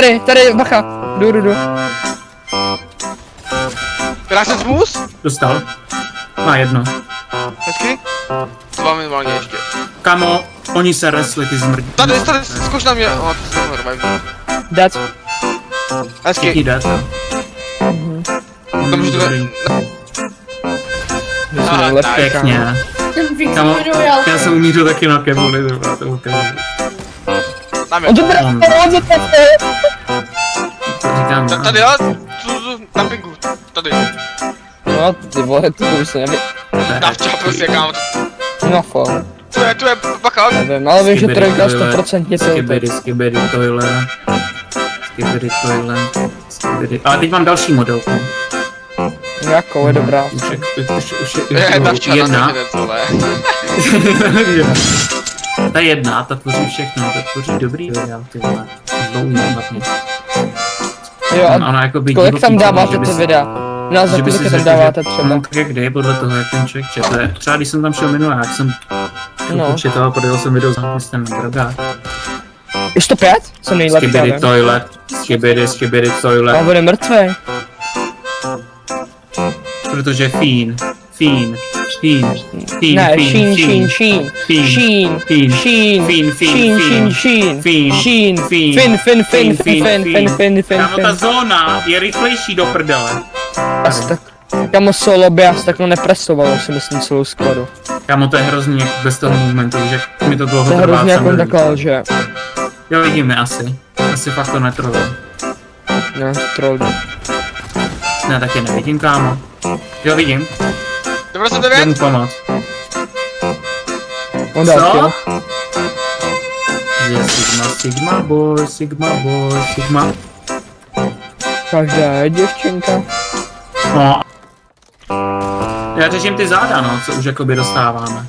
Tady, bacha. Jdu. Krásný smus? Dostal. Má jedno. Hezky? Dva minimálně ještě. Kamo, oni se resli, ty zmrdí. Tady, zkuš na mě. O, ty jsi normální. Dead. Hezky. Jaký jde? To můžu to... Pěkně. Kamo, já jsem umířil taky na kebuli, to bylo kebuli. Dáme. On to bere, on to bere. To říkám, no. Tady jo, na pingu. Tady. No, ty vole, to už se neví. Navča prostě kámo. No, fakt. Tu je bacha. Nevím, ale vím, že trojka 100% Skibidi tohle. Ale teď mám další modelku. Jako je dobrá. Už Je navča na jedna. konec, vole. Ta jedna, ta tvoří všechno, ta tvoří dobrý videa, ty vole. Dlouhý hlavně. Jo, a Ona jako by kolik tam dáváte ty videa? No, za kolik tam dáváte třeba? No tak jak kdy, podle toho, jak ten člověk čete. Třeba když jsem tam šel minulé, jak jsem četal a podal jsem video za městem na drogách. Je 105? Jsem nejlepší, Skibidi toilet, skibidi toilet. A bude mrtvej. Protože Fín. Ne, Sheen. Kámo, ta zóna je rychlejší do prdele. Asi tak. Kámo, solo by asi takhle nepresovalo, si myslím, celou składu. Kámo, to je hrozně bez toho momentu, že mi to dlouho To je trvá. hrozně jako jsem takhle, že... Jo, vidíme asi. Asi fakt to netrvá. Ne, troll. Ne, taky nevidím, kámo. Jo, vidím. 99? Jdu mu pomoct. On dá Co? kill. Je Sigma. Každá děvčinka. No. Já řeším ty záda, no, co už jakoby dostáváme.